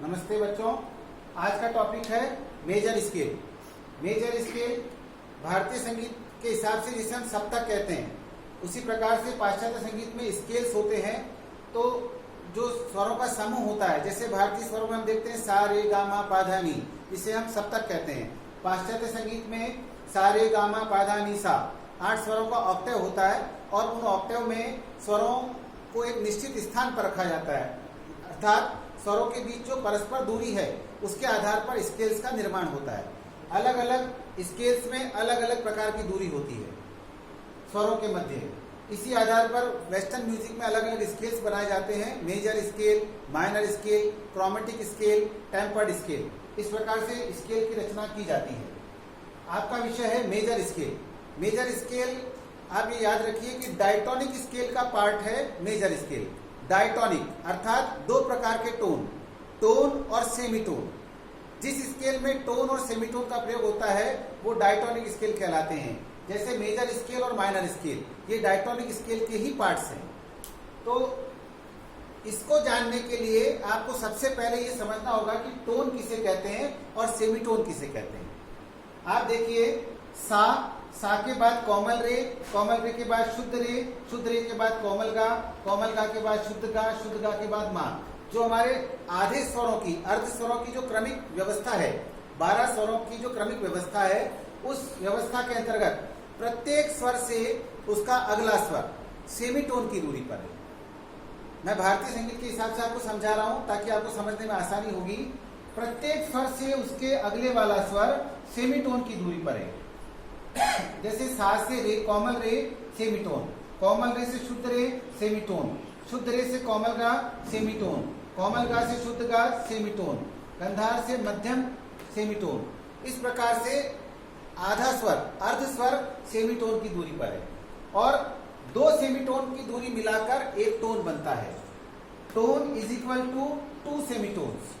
नमस्ते बच्चों। आज का टॉपिक है मेजर स्केल। मेजर स्केल भारतीय संगीत के हिसाब से जिसे हम सप्तक कहते हैं, उसी प्रकार से पाश्चात्य संगीत में स्केल्स होते हैं। तो जो स्वरों का समूह होता है, जैसे भारतीय स्वरों में हम देखते हैं सा रे गा मा पा धा नी, इसे हम सप्तक कहते हैं। पाश्चात्य संगीत में सा रे गा मा पा धा नी सा 8 स्वरों का ऑक्टेव होता है और उन ऑक्टेव में स्वरों को एक निश्चित स्थान पर रखा जाता है, अर्थात स्वरों के बीच जो परस्पर दूरी है उसके आधार पर स्केल्स का निर्माण होता है। अलग अलग स्केल्स में अलग अलग प्रकार की दूरी होती है स्वरों के मध्य। इसी आधार पर वेस्टर्न म्यूजिक में अलग अलग स्केल्स बनाए जाते हैं, major scale, minor scale, chromatic scale, tempered scale. इस प्रकार से स्केल की रचना की जाती है। आपका विषय है मेजर स्केल। मेजर स्केल आप ये याद रखिए कि डायटोनिक स्केल का पार्ट है मेजर स्केल। डायटोनिक अर्थात 2 प्रकार के टोन, टोन और सेमीटोन। जिस स्केल में टोन और सेमीटोन का प्रयोग होता है वो डायटोनिक स्केल कहलाते हैं। जैसे मेजर स्केल और माइनर स्केल, ये डायटोनिक स्केल के ही पार्ट्स हैं। तो इसको जानने के लिए आपको सबसे पहले ये समझना होगा कि टोन किसे कहते हैं और सेमीटोन किसे कहते हैं। आप देखिए, सा के बाद कोमल रे के बाद शुद्ध रे के बाद कोमल गा के बाद शुद्ध गा के बाद मा। जो हमारे आधे स्वरों की, अर्ध स्वरों की जो क्रमिक व्यवस्था है, 12 स्वरों की जो क्रमिक व्यवस्था है, उस व्यवस्था के अंतर्गत प्रत्येक स्वर से उसका अगला स्वर सेमीटोन की दूरी पर है। मैं भारतीय संगीत के हिसाब से आपको समझा रहा हूं ताकि आपको समझने में आसानी होगी। प्रत्येक स्वर से उसके अगले वाला स्वर सेमीटोन की दूरी पर है। जैसे सा से रे, कोमल रे, सेमीटोन, कोमल रे से शुद्ध रे, सेमीटोन, शुद्ध रे से कोमल गा, सेमीटोन, कोमल गा से शुद्ध गा, सेमीटोन, गंधार से मध्यम, सेमीटोन। इस प्रकार से आधा स्वर, अर्ध स्वर सेमीटोन की दूरी पर है और 2 सेमीटोन की दूरी मिलाकर एक टोन बनता है। Tone is equal to 2 semitones.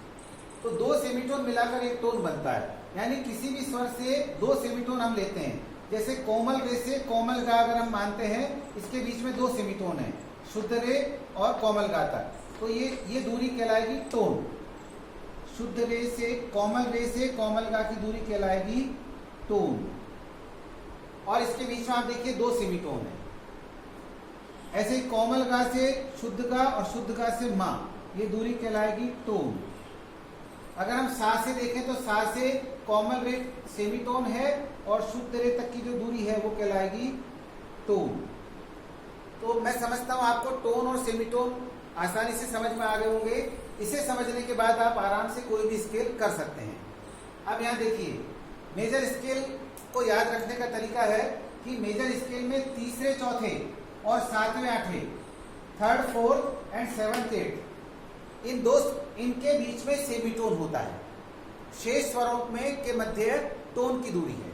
तो 2 सेमीटोन मिलाकर एक टोन बनता है। यानी किसी भी स्वर से 2 सेमीटोन हम लेते हैं। जैसे कोमल रे से कोमल गा अगर हम मानते हैं, इसके बीच में 2 सेमीटोन है, शुद्ध रे और कोमल गा तक। तो ये दूरी कहलाएगी टोन। शुद्ध रे से कोमल गा की दूरी कहलाएगी टोन। और इसके बीच में आप देखिए 2 सेमीटोन है। ऐसे ही कोमल गा से शुद्ध गा और शुद्ध गा से मा, ये दूरी कहलाएगी टोन। अगर हम सा से देखें तो सा से कोमल रे सेमीटोन है और शुद्ध रे तक की जो दूरी है वो कहलाएगी टोन। तो मैं समझता हूं आपको टोन और सेमीटोन आसानी से समझ में आ गए होंगे। इसे समझने के बाद आप आराम से कोई भी स्केल कर सकते हैं। अब यहाँ देखिए, मेजर स्केल को याद रखने का तरीका है कि मेजर स्केल में तीसरे, चौथे और 7वें, 8वें, 3rd, 4th and 7th, 8th इनके बीच में सेमीटोन होता है। शेष स्वरों में के मध्य टोन की दूरी है।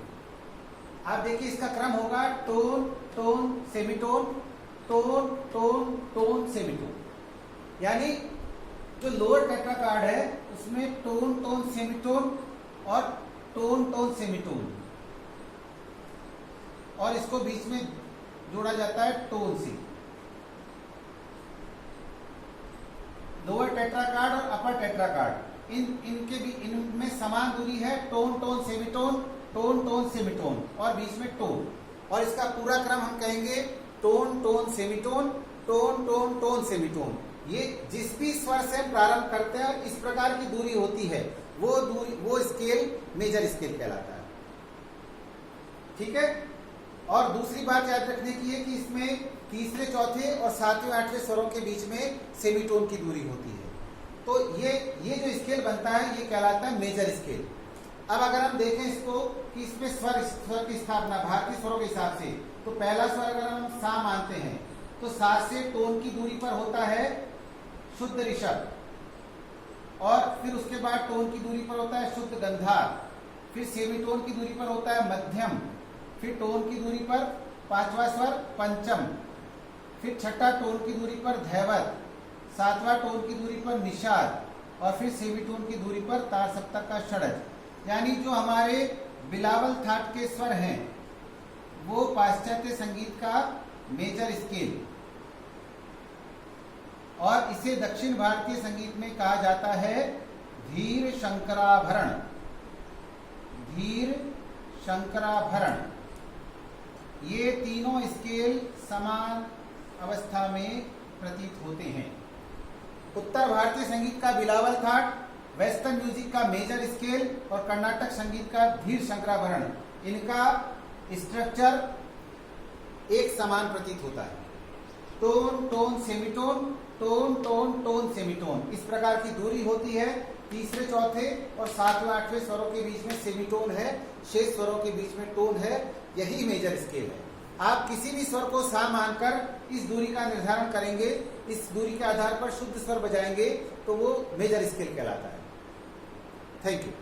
आप देखिए, इसका क्रम होगा tone tone semitone, tone tone tone semitone. यानी जो लोअर टेट्राकार्ड है उसमें टोन टोन सेमीटोन और टोन टोन सेमीटोन, और इसको बीच में जोड़ा जाता है टोन से। लोअर टेट्राकार्ड और अपर टेट्राकार्ड इनमें समान दूरी है, tone tone semitone, tone tone semitone और बीच में टोन। और इसका पूरा क्रम हम कहेंगे tone tone semitone, tone tone tone semitone. ये जिस भी स्वर से प्रारंभ करते हैं इस प्रकार की दूरी होती है, वो स्केल मेजर स्केल कहलाता है। ठीक है। और दूसरी बात याद रखने की है कि इसमें तीसरे, चौथे और 7वें, 8वें स्वरों के बीच में सेमीटोन की दूरी होती है। तो ये जो स्केल बनता है ये कहलाता है मेजर स्केल। अब अगर हम देखें इसको कि इसमें स्वर की स्थापना भारतीय स्वरों के हिसाब से, तो पहला स्वर अगर हम सा मानते हैं तो सा से टोन की दूरी पर होता है शुद्ध ऋषभ, और फिर उसके बाद टोन की दूरी पर होता है शुद्ध गंधार, फिर सेमीटोन की दूरी पर होता है मध्यम, फिर टोन की दूरी पर 5वां स्वर पंचम, फिर 6ठा टोन की दूरी पर धैवत, 7वां टोन की दूरी पर निषाद और फिर सेमीटोन की दूरी पर तार सप्तक का षड्ज। यानी जो हमारे बिलावल थाट के स्वर हैं वो पाश्चात्य संगीत का मेजर स्केल, और इसे दक्षिण भारतीय संगीत में कहा जाता है धीर शंकराभरण, धीर शंकराभरण, ये तीनों स्केल समान अवस्था में प्रतीत होते हैं। उत्तर भारतीय संगीत का बिलावल थाट, वेस्टर्न म्यूजिक का मेजर स्केल और कर्नाटक संगीत का धीर शंकराभरण, इनका स्ट्रक्चर एक समान प्रतीत होता है। Tone tone semitone, tone tone tone semitone, इस प्रकार की दूरी होती है। तीसरे चौथे और सातवें आठवें स्वरों के बीच में सेमीटोन है, शेष स्वरों के बीच में टोन है, यही मेजर स्केल है। आप किसी भी स्वर को सा मानकर इस दूरी का निर्धारण करेंगे, इस दूरी के आधार पर शुद्ध स्वर बजाएंगे तो वो मेजर स्केल कहलाता है। Thank you.